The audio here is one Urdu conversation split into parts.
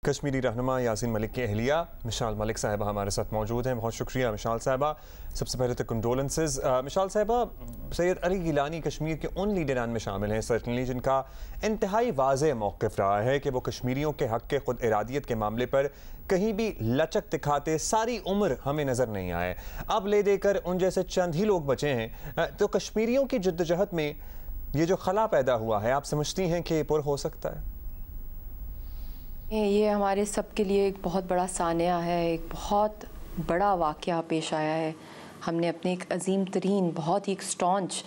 کشمیری رہنما یاسین ملک کی اہلیہ مشال ملک صاحبہ ہمارے ساتھ موجود ہیں. بہت شکریہ مشال صاحبہ. سب سے پہلے تو کنڈولنسز. مشال صاحبہ، سید علی گیلانی کشمیر کے ان لیڈران میں شامل ہیں سرٹنلی جن کا انتہائی واضح موقف رہا ہے کہ وہ کشمیریوں کے حق کے خود ارادیت کے معاملے پر کہیں بھی لچک دکھاتے ساری عمر ہمیں نظر نہیں آئے. اب لے دے کر ان جیسے چند ہی لوگ بچے ہیں. تو کشمیریوں کی جدوجہد میں یہ جو خلا پیدا ہوا ہے، آپ سمجھتی ہیں کہ پر ہو سکتا ہے؟ یہ ہمارے سب کے لیے ایک بہت بڑا سانحہ ہے، ایک بہت بڑا واقعہ پیش آیا ہے. ہم نے اپنے ایک عظیم ترین، بہت ہی ایک اسٹانچ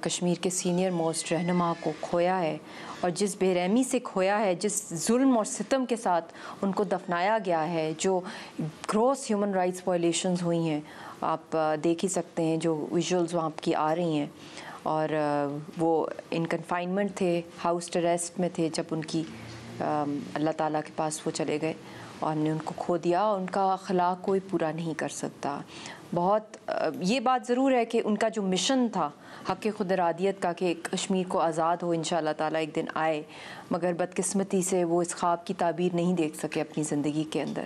کشمیر کے سینئر موسٹ رہنما کو کھویا ہے، اور جس بے رحمی سے کھویا ہے، جس ظلم اور ستم کے ساتھ ان کو دفنایا گیا ہے، جو گروس ہیومن رائٹس وائلیشنز ہوئی ہیں، آپ دیکھ ہی سکتے ہیں جو ویژولز وہاں کی آ رہی ہیں. اور وہ ان کنفائنمنٹ تھے، ہاؤس اریسٹ میں تھے جب ان کی اللہ تعالیٰ کے پاس وہ چلے گئے اور ہم نے ان کو کھو دیا. ان کا اخلاق کوئی پورا نہیں کر سکتا. بہت یہ بات ضرور ہے کہ ان کا جو مشن تھا حق خود ارادیت کا، کہ کشمیر کو آزاد ہو، انشاءاللہ تعالیٰ ایک دن آئے، مگر بدقسمتی سے وہ اس خواب کی تعبیر نہیں دیکھ سکے اپنی زندگی کے اندر.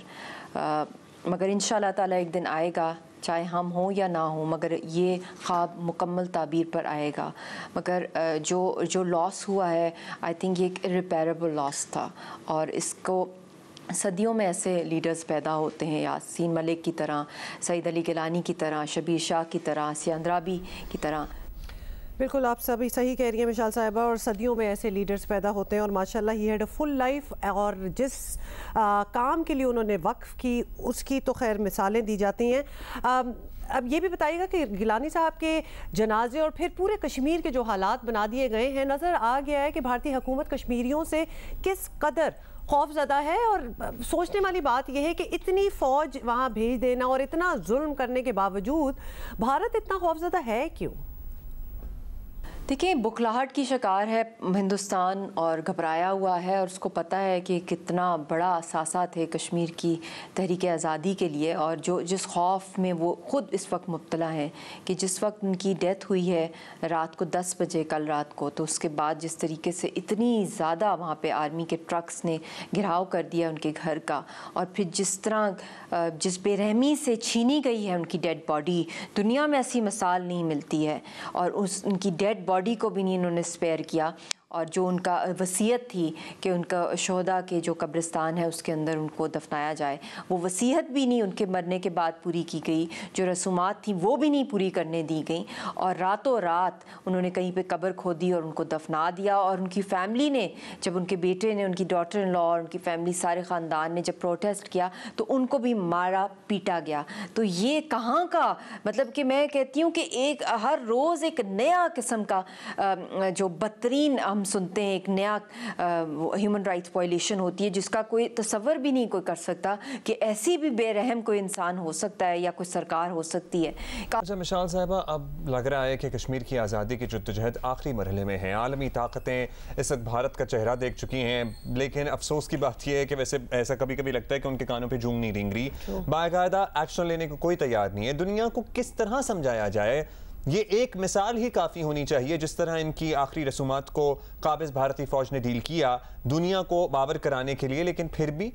مگر انشاءاللہ تعالیٰ ایک دن آئے گا، چاہے ہم ہوں یا نہ ہوں، مگر یہ خواب مکمل تعبیر پر آئے گا. مگر جو لاس ہوا ہے، آئی تھنک یہ ایک irreparable لاس تھا، اور اس کو صدیوں میں ایسے لیڈرز پیدا ہوتے ہیں، یاسین ملک کی طرح، سید علی گیلانی کی طرح، شبیر شاہ کی طرح، آسیہ اندرابی کی طرح. بالکل آپ سبھی صحیح کہہ رہی ہیں مشال صاحبہ، اور صدیوں میں ایسے لیڈرز پیدا ہوتے ہیں، اور ماشاءاللہ he had a full life, اور جس کام کے لیے انہوں نے وقف کی اس کی تو خیر مثالیں دی جاتی ہیں. اب یہ بھی بتائیے گا کہ گیلانی صاحب کے جنازے اور پھر پورے کشمیر کے جو حالات بنا دیے گئے ہیں، نظر آ گیا ہے کہ بھارتی حکومت کشمیریوں سے کس قدر خوف زدہ ہے. اور سوچنے والی بات یہ ہے کہ اتنی فوج وہاں بھیج دینا اور اتنا ظلم کرنے کے باوجود بھارت اتنا خوف زدہ ہے کیوں؟ دیکھیں، بکھلاہٹ کی شکار ہے ہندوستان، اور گھبرایا ہوا ہے، اور اس کو پتہ ہے کہ کتنا بڑا اثاثہ تھے کشمیر کی تحریک آزادی کے لیے، اور جس خوف میں وہ خود اس وقت مبتلا ہیں کہ جس وقت ان کی ڈیتھ ہوئی ہے رات کو 10 بجے کل رات کو، تو اس کے بعد جس طریقے سے اتنی زیادہ وہاں پہ آرمی کے ٹرکس نے گھیراؤ کر دیا ان کے گھر کا، اور پھر جس طرح جس بے رحمی سے چھینی گئی ہے ان کی ڈیڈ باڈی، دنیا میں ایسی مثال نہیں ملتی ہے. اور ان کی ڈیڈ باڈی کو بھی نہیں انہوں نے اسپیئر کیا، اور جو ان کا وصیت تھی کہ ان کا شہداء کے جو قبرستان ہے اس کے اندر ان کو دفنایا جائے، وہ وصیت بھی نہیں ان کے مرنے کے بعد پوری کی گئی. جو رسومات تھیں وہ بھی نہیں پوری کرنے دی گئیں، اور راتوں رات انہوں نے کہیں پہ قبر کھودی اور ان کو دفنا دیا. اور ان کی فیملی نے، جب ان کے بیٹے نے، ان کی ڈاٹر ان لا اور ان کی فیملی، سارے خاندان نے جب پروٹیسٹ کیا تو ان کو بھی مارا پیٹا گیا. تو یہ کہاں کا مطلب کہ میں کہتی ہوں کہ ایک ہر روز ایک نیا قسم کا جو بدترین ہم سنتے ہیں، ایک نیا ہیومن رائٹس وائلیشن ہوتی ہے جس کا کوئی تصور بھی نہیں کوئی کر سکتا کہ ایسی بھی بے رحم کوئی انسان ہو سکتا ہے یا کوئی سرکار ہو سکتی ہے. اچھا مشال صاحبہ، اب لگ رہا ہے کہ کشمیر کی آزادی کی جدوجہد آخری مرحلے میں ہے. عالمی طاقتیں اس وقت بھارت کا چہرہ دیکھ چکی ہیں، لیکن افسوس کی بات یہ ہے کہ ویسے ایسا کبھی کبھی لگتا ہے کہ ان کے کانوں پہ جونگ نہیں رینگ رہی. باقاعدہ ایکشن لینے کو کوئی تیار نہیں ہے. دنیا کو کس طرح سمجھایا جائے؟ یہ ایک مثال ہی کافی ہونی چاہیے. جس طرح ان کی آخری رسومات کو قابض بھارتی فوج نے ڈیل کیا دنیا کو باور کرانے کے لیے، لیکن پھر بھی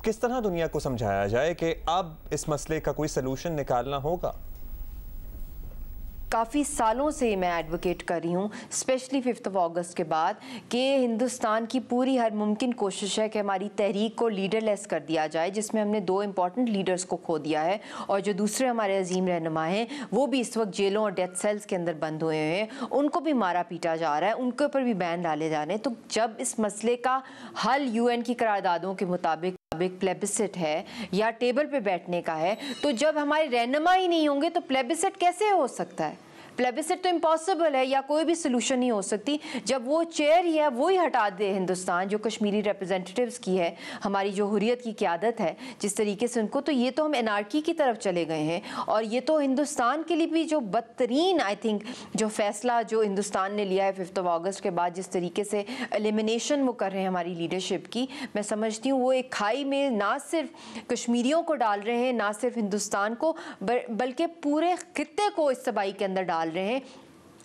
کس طرح دنیا کو سمجھایا جائے کہ اب اس مسئلے کا کوئی سلوشن نکالنا ہوگا؟ کافی سالوں سے میں ایڈوکیٹ کر رہی ہوں، اسپیشلی 5 اگست کے بعد، کہ ہندوستان کی پوری ہر ممکن کوشش ہے کہ ہماری تحریک کو لیڈر لیس کر دیا جائے، جس میں ہم نے 2 امپورٹنٹ لیڈرز کو کھو دیا ہے، اور جو دوسرے ہمارے عظیم رہنما ہیں وہ بھی اس وقت جیلوں اور ڈیتھ سیلز کے اندر بند ہوئے ہیں. ان کو بھی مارا پیٹا جا رہا ہے، ان کے اوپر بھی بین ڈالے جا رہے ہیں. تو جب اس مسئلے کا حل UN کی قراردادوں کے مطابق پلیبسٹ ہے یا ٹیبل پہ بیٹھنے کا ہے، تو جب ہمارے رہنما ہی نہیں ہوں گے تو پلیبسٹ کیسے ہو سکتا ہے؟ پلیبسٹ تو امپاسبل ہے، یا کوئی بھی سلوشن نہیں ہو سکتی. جب وہ چیئر ہی ہے وہی ہٹا دے ہندوستان، جو کشمیری ریپرزینٹیٹیوز کی ہے، ہماری جو حریت کی قیادت ہے جس طریقے سے ان کو، تو یہ تو ہم انارکی کی طرف چلے گئے ہیں. اور یہ تو ہندوستان کے لیے بھی جو بدترین آئی تھنک جو فیصلہ جو ہندوستان نے لیا ہے 5 اگست کے بعد، جس طریقے سے ایلیمینیشن وہ کر رہے ہیں ہماری لیڈرشپ کی، میں سمجھتی ہوں وہ ایک کھائی میں نہ صرف کشمیریوں کو ڈال رہے ہیں، نہ صرف ہندوستان کو، بلکہ پورے خطے کو اس تباہی کے اندر ڈال رہے ہیں.